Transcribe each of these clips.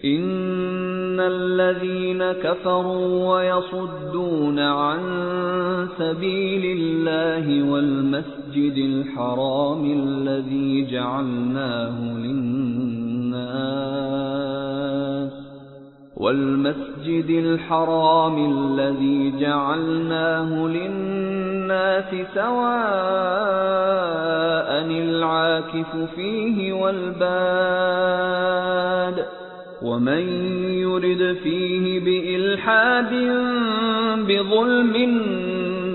إن الذين كفروا ويصدون عن سبيل الله والمسجد الحرام الذي جعلناه للناس سواء العاكف فيه والباد ومن يرد فيه بإلحاد بظلم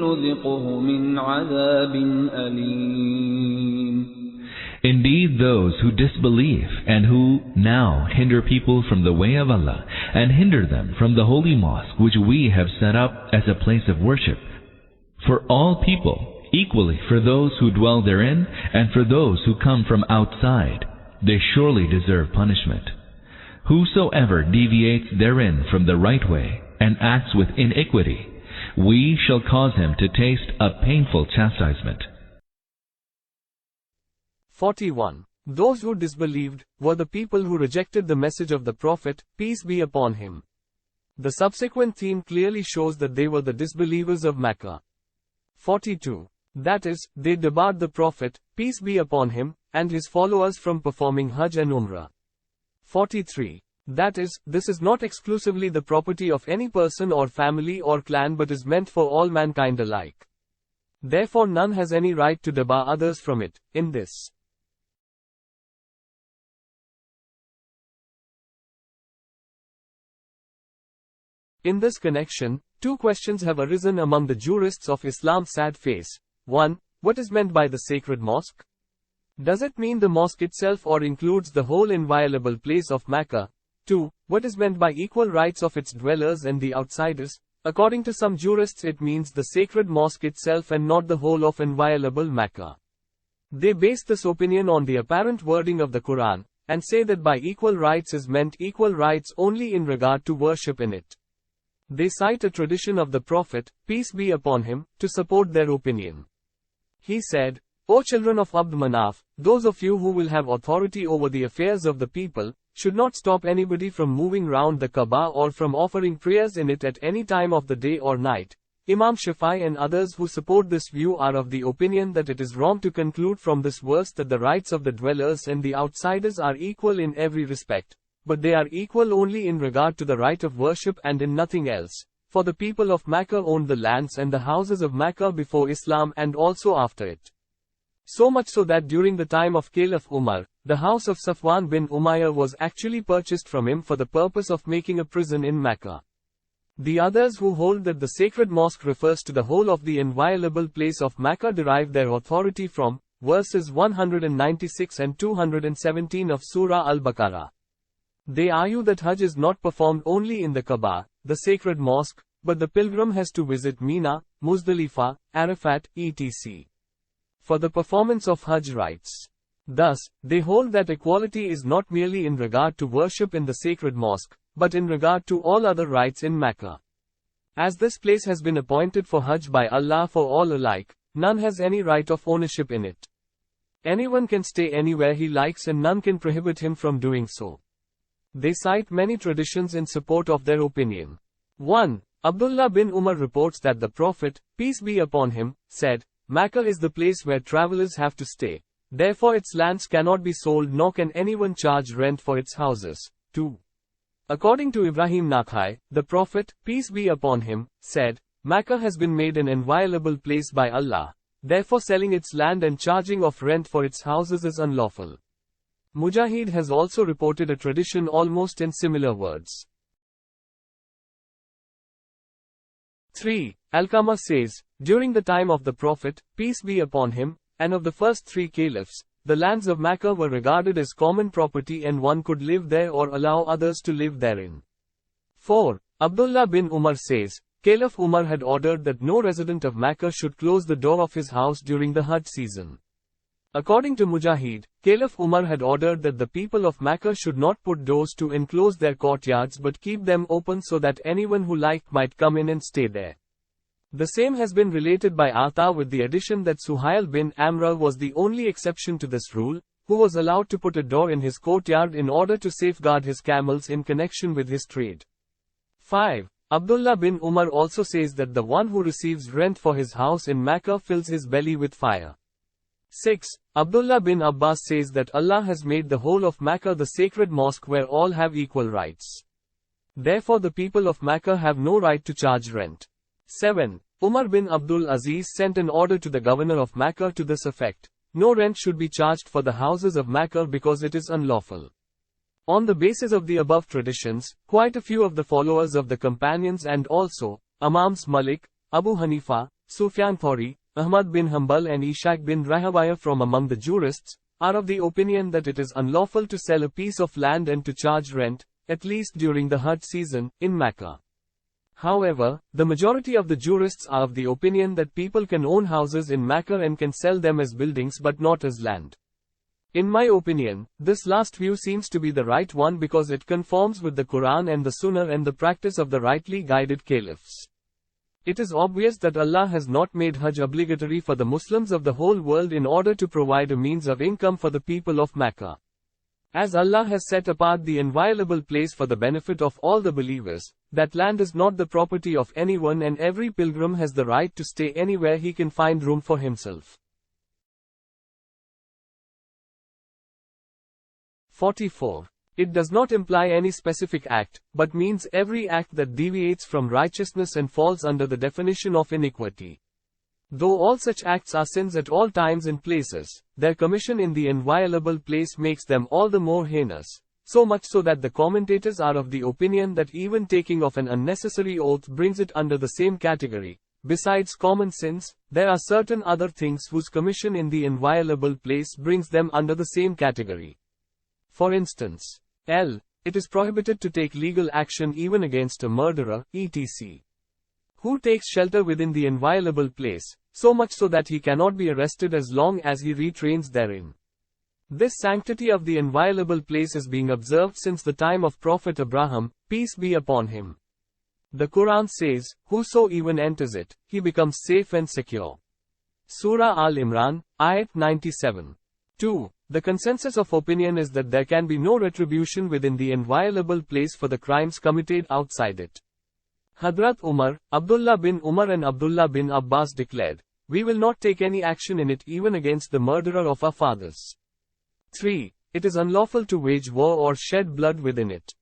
نذقه من عذاب أليم. Indeed, those who disbelieve and who now hinder people from the way of Allah and hinder them from the holy mosque which we have set up as a place of worship, for all people, equally for those who dwell therein and for those who come from outside, they surely deserve punishment. Whosoever deviates therein from the right way and acts with iniquity, we shall cause him to taste a painful chastisement. 41. Those who disbelieved were the people who rejected the message of the Prophet, peace be upon him. The subsequent theme clearly shows that they were the disbelievers of Mecca. 42. That is, they debarred the Prophet, peace be upon him, and his followers from performing Hajj and Umrah. 43. That is, this is not exclusively the property of any person or family or clan but is meant for all mankind alike. Therefore none has any right to debar others from it, in this. In this connection, two questions have arisen among the jurists of Islam's sad face. 1. What is meant by the sacred mosque? Does it mean the mosque itself or includes the whole inviolable place of Mecca? 2. What is meant by equal rights of its dwellers and the outsiders? According to some jurists it means the sacred mosque itself and not the whole of inviolable Mecca. They base this opinion on the apparent wording of the Quran, and say that by equal rights is meant equal rights only in regard to worship in it. They cite a tradition of the Prophet, peace be upon him, to support their opinion. He said, O children of Abd Manaf, those of you who will have authority over the affairs of the people, should not stop anybody from moving round the Kaaba or from offering prayers in it at any time of the day or night. Imam Shafi'i and others who support this view are of the opinion that it is wrong to conclude from this verse that the rights of the dwellers and the outsiders are equal in every respect, but they are equal only in regard to the right of worship and in nothing else, for the people of Mecca owned the lands and the houses of Mecca before Islam and also after it. So much so that during the time of Caliph Umar, the house of Safwan bin Umayyah was actually purchased from him for the purpose of making a prison in Mecca. The others who hold that the sacred mosque refers to the whole of the inviolable place of Mecca derive their authority from verses 196 and 217 of Surah Al-Baqarah. They argue that Hajj is not performed only in the Kaaba, the sacred mosque, but the pilgrim has to visit Mina, Muzdalifah, Arafat, etc. for the performance of Hajj rites. Thus, they hold that equality is not merely in regard to worship in the sacred mosque, but in regard to all other rites in Mecca. As this place has been appointed for Hajj by Allah for all alike, none has any right of ownership in it. Anyone can stay anywhere he likes and none can prohibit him from doing so. They cite many traditions in support of their opinion. 1. Abdullah bin Umar reports that the Prophet, peace be upon him, said, Mecca is the place where travelers have to stay. Therefore its lands cannot be sold nor can anyone charge rent for its houses. 2. According to Ibrahim Nakhai, the Prophet, peace be upon him, said, Mecca has been made an inviolable place by Allah. Therefore selling its land and charging of rent for its houses is unlawful. Mujahid has also reported a tradition almost in similar words. 3. Al-Qamah says, during the time of the Prophet, peace be upon him, and of the first three caliphs, the lands of Mecca were regarded as common property and one could live there or allow others to live therein. 4. Abdullah bin Umar says, Caliph Umar had ordered that no resident of Mecca should close the door of his house during the Hajj season. According to Mujahid, Caliph Umar had ordered that the people of Mecca should not put doors to enclose their courtyards but keep them open so that anyone who liked might come in and stay there. The same has been related by Ata with the addition that Suhail bin Amra was the only exception to this rule, who was allowed to put a door in his courtyard in order to safeguard his camels in connection with his trade. 5. Abdullah bin Umar also says that the one who receives rent for his house in Mecca fills his belly with fire. 6. Abdullah bin Abbas says that Allah has made the whole of Mecca the sacred mosque where all have equal rights. Therefore the people of Mecca have no right to charge rent. 7. Umar bin Abdul Aziz sent an order to the governor of Mecca to this effect: no rent should be charged for the houses of Mecca because it is unlawful. On the basis of the above traditions, quite a few of the followers of the companions and also Imams Malik, Abu Hanifa, Sufyan Thawri, Ahmad bin Hanbal and Ishaq bin Rahawayh from among the jurists, are of the opinion that it is unlawful to sell a piece of land and to charge rent, at least during the Hajj season, in Mecca. However, the majority of the jurists are of the opinion that people can own houses in Mecca and can sell them as buildings but not as land. In my opinion, this last view seems to be the right one because it conforms with the Quran and the Sunnah and the practice of the rightly guided caliphs. It is obvious that Allah has not made Hajj obligatory for the Muslims of the whole world in order to provide a means of income for the people of Mecca. As Allah has set apart the inviolable place for the benefit of all the believers, that land is not the property of anyone and every pilgrim has the right to stay anywhere he can find room for himself. 44. It does not imply any specific act, but means every act that deviates from righteousness and falls under the definition of iniquity. Though all such acts are sins at all times and places, their commission in the inviolable place makes them all the more heinous, so much so that the commentators are of the opinion that even taking of an unnecessary oath brings it under the same category. Besides common sins, there are certain other things whose commission in the inviolable place brings them under the same category. For instance, it is prohibited to take legal action even against a murderer, etc., who takes shelter within the inviolable place, so much so that he cannot be arrested as long as he retrains therein. This sanctity of the inviolable place is being observed since the time of Prophet Abraham, peace be upon him. The Quran says, whoso even enters it, he becomes safe and secure. Surah Al-Imran, Ayat 97. 2. The consensus of opinion is that there can be no retribution within the inviolable place for the crimes committed outside it. Hadrat Umar, Abdullah bin Umar and Abdullah bin Abbas declared, we will not take any action in it even against the murderer of our fathers. 3. It is unlawful to wage war or shed blood within it.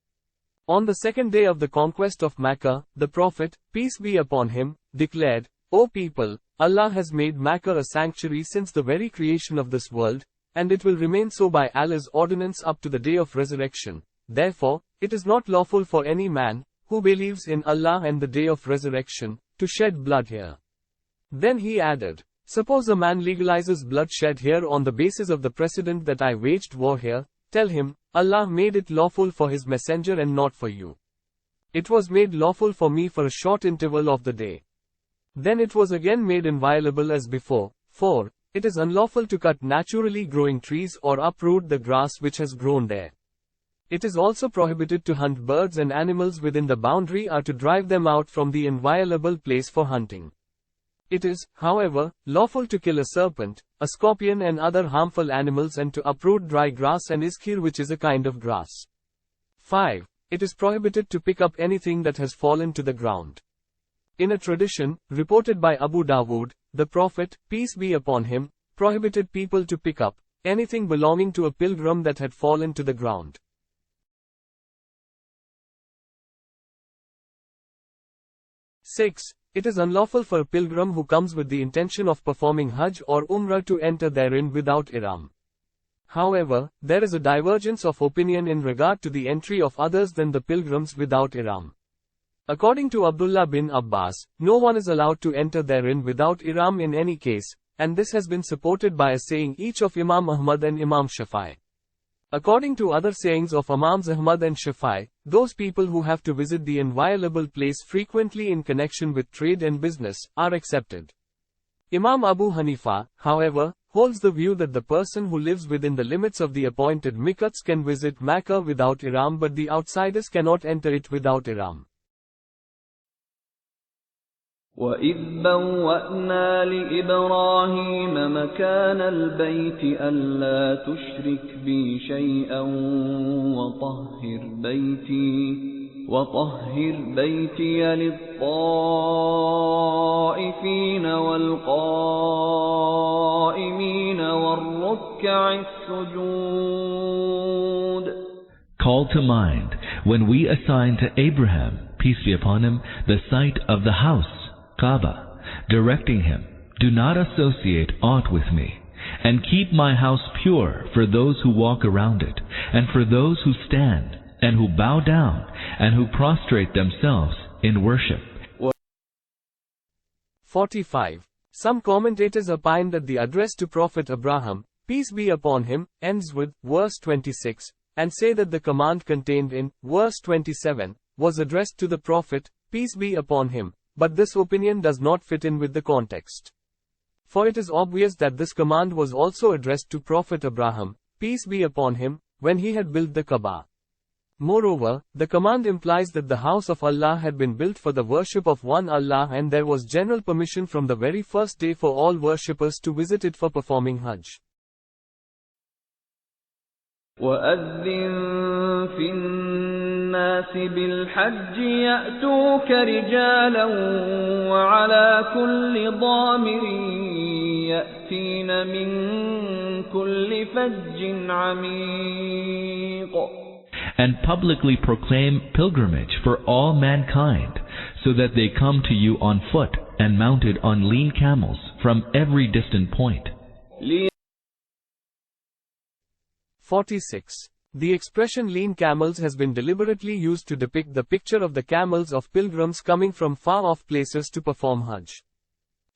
On the second day of the conquest of Mecca, the Prophet, peace be upon him, declared, O people, Allah has made Mecca a sanctuary since the very creation of this world, and it will remain so by Allah's ordinance up to the day of resurrection. Therefore, it is not lawful for any man, who believes in Allah and the day of resurrection, to shed blood here. Then he added, suppose a man legalizes bloodshed here on the basis of the precedent that I waged war here, tell him, Allah made it lawful for his messenger and not for you. It was made lawful for me for a short interval of the day. Then it was again made inviolable as before. 4. It is unlawful to cut naturally growing trees or uproot the grass which has grown there. It is also prohibited to hunt birds and animals within the boundary or to drive them out from the inviolable place for hunting. It is, however, lawful to kill a serpent, a scorpion and other harmful animals and to uproot dry grass and iskir, which is a kind of grass. 5. It is prohibited to pick up anything that has fallen to the ground. In a tradition, reported by Abu Dawood, the Prophet, peace be upon him, prohibited people to pick up anything belonging to a pilgrim that had fallen to the ground. 6. It is unlawful for a pilgrim who comes with the intention of performing Hajj or Umrah to enter therein without ihram. However, there is a divergence of opinion in regard to the entry of others than the pilgrims without ihram. According to Abdullah bin Abbas, no one is allowed to enter therein without ihram in any case, and this has been supported by a saying each of Imam Ahmad and Imam Shafi'i. According to other sayings of Imams Ahmad and Shafi'i, those people who have to visit the inviolable place frequently in connection with trade and business are accepted. Imam Abu Hanifa, however, holds the view that the person who lives within the limits of the appointed miqats can visit Mecca without ihram, but the outsiders cannot enter it without ihram. وَإِذْ بَوَّأْنَا لِإِبْرَاهِيمَ مَكَانَ الْبَيْتِ أَلَّا تُشْرِكْ بِي شَيْئًا وَطَهِّرْ بَيْتِيَ لِلطَّائِفِينَ وَالْقَائِمِينَ وَالرُّكَّعِ السُّجُودِ. Call to mind when we assigned to Abraham, peace be upon him, the site of the house, Kaaba, directing him, "Do not associate aught with me, and keep my house pure for those who walk around it, and for those who stand, and who bow down, and who prostrate themselves in worship." 45. Some commentators opine that the address to Prophet Abraham, peace be upon him, ends with verse 26, and say that the command contained in verse 27 was addressed to the Prophet, peace be upon him, but this opinion does not fit in with the context. For it is obvious that this command was also addressed to Prophet Abraham, peace be upon him, when he had built the Kaaba. Moreover, the command implies that the house of Allah had been built for the worship of one Allah, and there was general permission from the very first day for all worshippers to visit it for performing Hajj. وَأَذِّن فِي النَّاسِ بِالْحَجِّ يَأْتُوكَ رِجَالًا وَعَلَى كُلِّ ضَامِرٍ يَأْتِينَ مِنْ كُلِّ فَجٍّ عَمِيقٍ. And publicly proclaim pilgrimage for all mankind, so that they come to you on foot and mounted on lean camels from every distant point. 46. The expression lean camels has been deliberately used to depict the picture of the camels of pilgrims coming from far-off places to perform Hajj.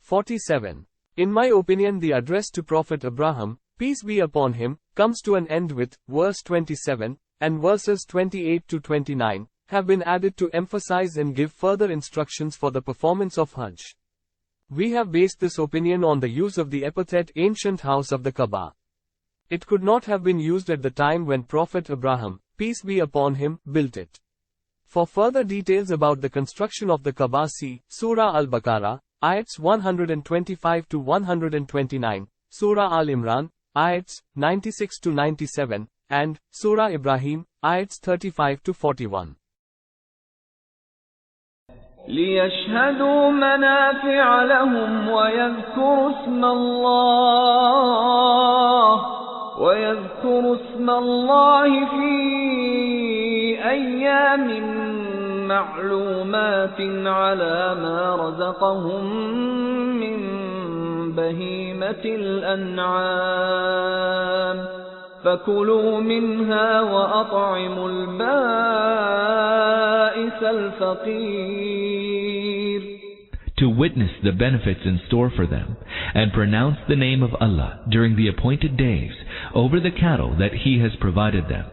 47. In my opinion, the address to Prophet Abraham, peace be upon him, comes to an end with verse 27, and verses 28 to 29 have been added to emphasize and give further instructions for the performance of Hajj. We have based this opinion on the use of the epithet ancient house of the Kaaba. It could not have been used at the time when Prophet Abraham, peace be upon him, built it. For further details about the construction of the Kaaba, see Surah Al-Baqarah, ayats 125 to 129, Surah Al-Imran, ayats 96 to 97, and Surah Ibrahim, ayats 35 to 41. لِيَشْهَدُوا مَنَافِعَ لَهُمْ وَيَذْكُرُوا اسْمَ اللَّهِ فِي أَيَّامٍ مَّعْلُومَاتٍ عَلَى مَا رَزَقَهُم مِّن بَهِيمَةِ الْأَنْعَامِ فَكُلُوا مِنْهَا وَأَطْعِمُوا الْبَائِسَ الْفَقِيرَ. To witness the benefits in store for them, and pronounce the name of Allah during the appointed days over the cattle that He has provided them.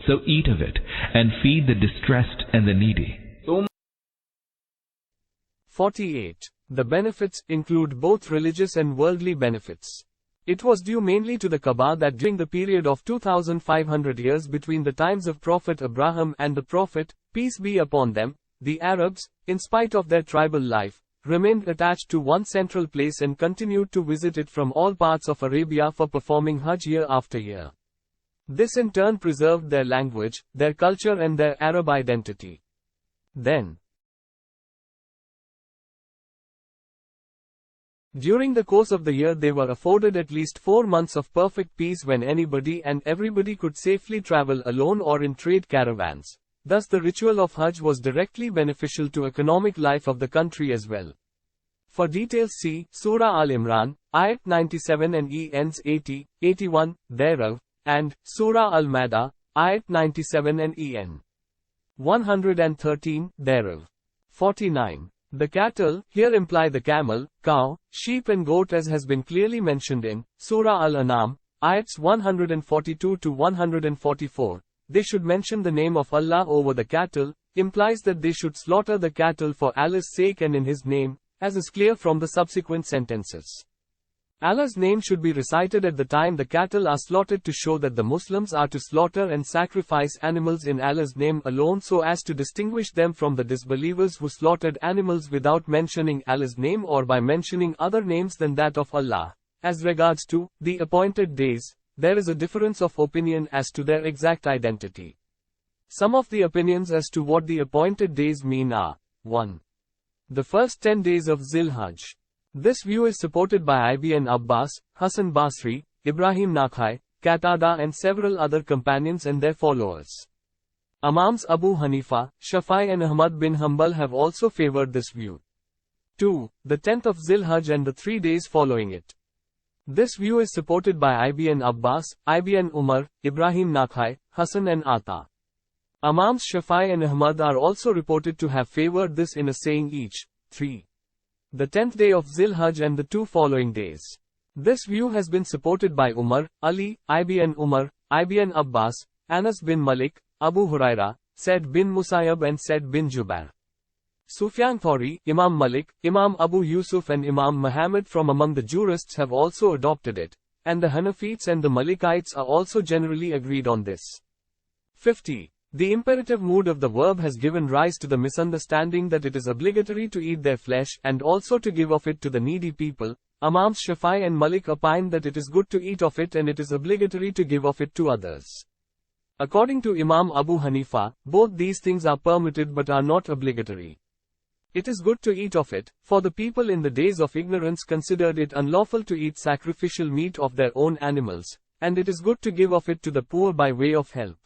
So eat of it, and feed the distressed and the needy. 48. The benefits include both religious and worldly benefits. It was due mainly to the Kaaba that during the period of 2500 years between the times of Prophet Abraham and the Prophet, peace be upon them, the Arabs, in spite of their tribal life, remained attached to one central place and continued to visit it from all parts of Arabia for performing Hajj year after year. This in turn preserved their language, their culture and their Arab identity. Then, during the course of the year they were afforded at least 4 months of perfect peace when anybody and everybody could safely travel alone or in trade caravans. Thus the ritual of Hajj was directly beneficial to economic life of the country as well. For details see Surah Al-Imran, ayat 97 and ends 80, 81, thereof, and Surah Al-Madah, ayat 97 and en 113, thereof. 49. The cattle here imply the camel, cow, sheep and goat as has been clearly mentioned in Surah Al-An'am, ayats 142 to 144. They should mention the name of Allah over the cattle, implies that they should slaughter the cattle for Allah's sake and in His name, as is clear from the subsequent sentences. Allah's name should be recited at the time the cattle are slaughtered to show that the Muslims are to slaughter and sacrifice animals in Allah's name alone so as to distinguish them from the disbelievers who slaughtered animals without mentioning Allah's name or by mentioning other names than that of Allah. As regards to the appointed days, there is a difference of opinion as to their exact identity. Some of the opinions as to what the appointed days mean are 1. The first 10 days of Zil-Hajj. This view is supported by Ibn Abbas, Hasan Basri, Ibrahim Nakhai, Qatada and several other companions and their followers. Imams Abu Hanifa, Shafi'i and Ahmad bin Hanbal have also favored this view. 2. The 10th of Zil-Hajj and the 3 days following it. This view is supported by Ibn Abbas, Ibn Umar, Ibrahim Nakhai, Hasan and Ata. Imams Shafi'i and Ahmad are also reported to have favored this in a saying each. 3. The 10th day of Zil-Hajj and the 2 following days. This view has been supported by Umar, Ali, Ibn Umar, Ibn Abbas, Anas bin Malik, Abu Huraira, Said bin Musayyab and Said bin Jubair. Sufyan Thawri, Imam Malik, Imam Abu Yusuf and Imam Muhammad from among the jurists have also adopted it, and the Hanafites and the Malikites are also generally agreed on this. 50. The imperative mood of the verb has given rise to the misunderstanding that it is obligatory to eat their flesh and also to give of it to the needy people. Imams Shafi'i and Malik opine that it is good to eat of it and it is obligatory to give of it to others. According to Imam Abu Hanifa, both these things are permitted but are not obligatory. It is good to eat of it, for the people in the days of ignorance considered it unlawful to eat sacrificial meat of their own animals, and it is good to give of it to the poor by way of help.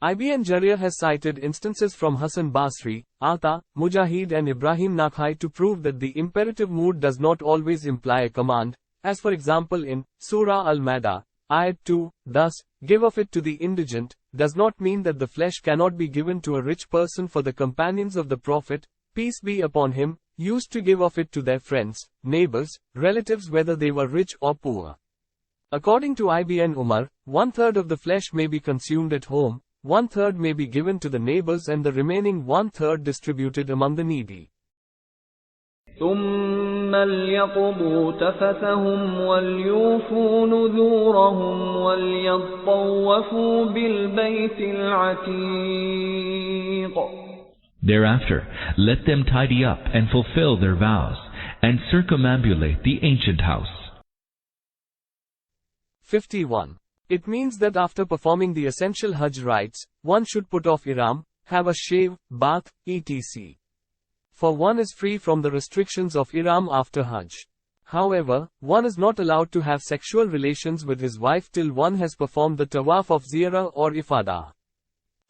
Ibn Jarir has cited instances from Hasan Basri, Ata, Mujahid and Ibrahim Nakhai to prove that the imperative mood does not always imply a command, as for example in Surah Al-Ma'idah, Ayat 2, thus, give of it to the indigent, does not mean that the flesh cannot be given to a rich person, for the companions of the Prophet, peace be upon him, used to give of it to their friends, neighbors, relatives whether they were rich or poor. According to Ibn Umar, 1/3 of the flesh may be consumed at home, 1/3 may be given to the neighbors and the remaining 1/3 distributed among the needy. ثم ليقضوا تفثهم وليوفوا نذورهم وليطوفوا بالبيت العتيق. Thereafter, let them tidy up and fulfill their vows, and circumambulate the ancient house. 51. It means that after performing the essential Hajj rites, one should put off ihram, have a shave, bath, etc. For one is free from the restrictions of ihram after Hajj. However, one is not allowed to have sexual relations with his wife till one has performed the tawaf of ziyarah or ifadah.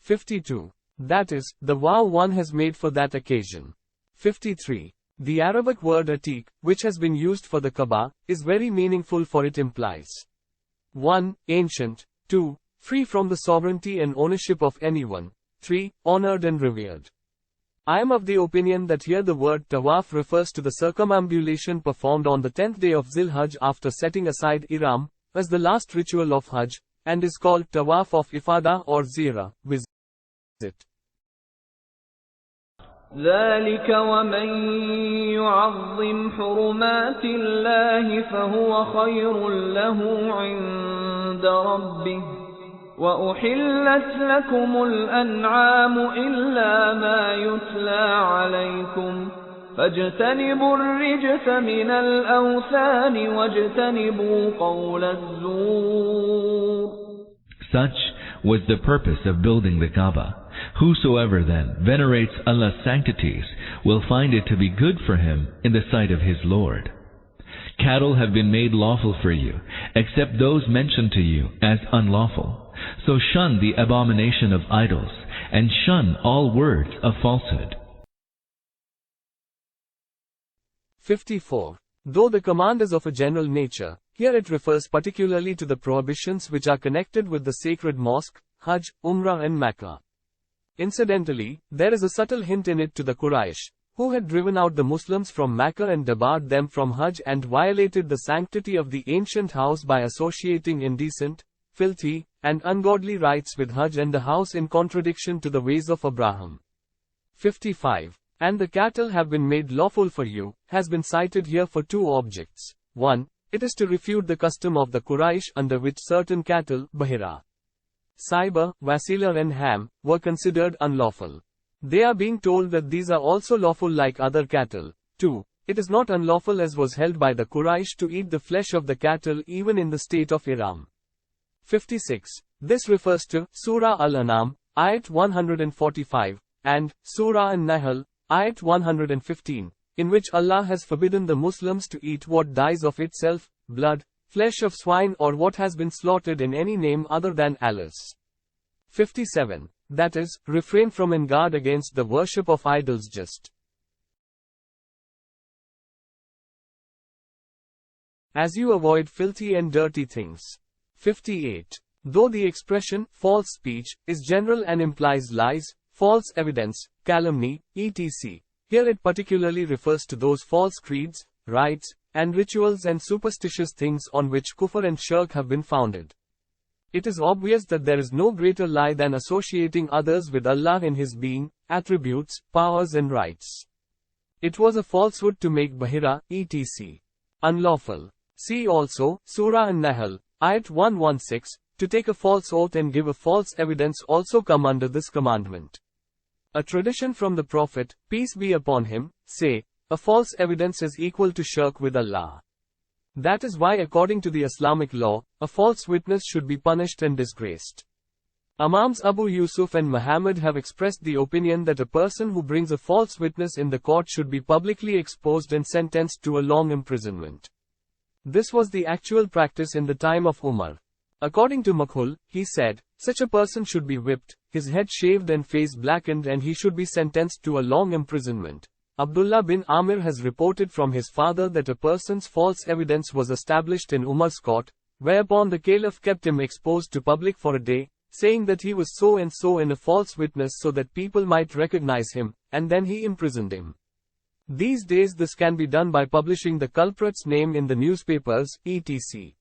52. That is, the vow one has made for that occasion. 53. The Arabic word atiq, which has been used for the Kaaba, is very meaningful, for it implies 1. Ancient. 2. Free from the sovereignty and ownership of anyone. 3. Honored and revered. I am of the opinion that here the word tawaf refers to the circumambulation performed on the 10th day of Zil-Hajj after setting aside ihram, as the last ritual of Hajj, and is called tawaf of ifadah or ziyarah, visit. ذلك ومن يعظم حرمات الله فهو خير له عند ربه وأحلت لكم الأنعام إلا ما يتلى عليكم فاجتنبوا الرجس من الأوثان واجتنبوا قول الزور. Such was the purpose of building the Kaaba. Whosoever then venerates Allah's sanctities will find it to be good for him in the sight of his Lord. Cattle have been made lawful for you, except those mentioned to you as unlawful. So shun the abomination of idols, and shun all words of falsehood. 54. Though the command is of a general nature, here it refers particularly to the prohibitions which are connected with the sacred mosque, Hajj, Umrah and Makkah. Incidentally, there is a subtle hint in it to the Quraysh, who had driven out the Muslims from Makkah and debarred them from Hajj and violated the sanctity of the ancient house by associating indecent, filthy, and ungodly rites with Hajj and the house in contradiction to the ways of Abraham. 55. and the cattle have been made lawful for you, has been cited here for two objects. 1. It is to refute the custom of the Quraysh under which certain cattle, Bahira, Saiba, Wasila and Ham, were considered unlawful. They are being told that these are also lawful like other cattle. 2. It is not unlawful as was held by the Quraysh to eat the flesh of the cattle even in the state of Ihram. 56. This refers to Surah Al-An'am, Ayat 145, and Surah An-Nahl, Ayat 115, in which Allah has forbidden the Muslims to eat what dies of itself, blood, flesh of swine or what has been slaughtered in any name other than Allah's. 57. That is, refrain from and guard against the worship of idols just as you avoid filthy and dirty things. 58. Though the expression, false speech, is general and implies lies, false evidence, calumny, etc., here it particularly refers to those false creeds, rites, and rituals and superstitious things on which kufr and shirk have been founded. It is obvious that there is no greater lie than associating others with Allah in His being, attributes, powers and rights. It was a falsehood to make Bahira, etc. unlawful. See also, Surah An-Nahl, Ayat 116, to take a false oath and give a false evidence also come under this commandment. A tradition from the Prophet, peace be upon him, say, a false evidence is equal to shirk with Allah. That is why according to the Islamic law, a false witness should be punished and disgraced. Imams Abu Yusuf and Muhammad have expressed the opinion that a person who brings a false witness in the court should be publicly exposed and sentenced to a long imprisonment. This was the actual practice in the time of Umar. According to Makhul, he said, such a person should be whipped, his head shaved and face blackened and he should be sentenced to a long imprisonment. Abdullah bin Amir has reported from his father that a person's false evidence was established in Umar's court, whereupon the caliph kept him exposed to public for a day, saying that he was so and so in a false witness so that people might recognize him, and then he imprisoned him. These days this can be done by publishing the culprit's name in the newspapers, etc.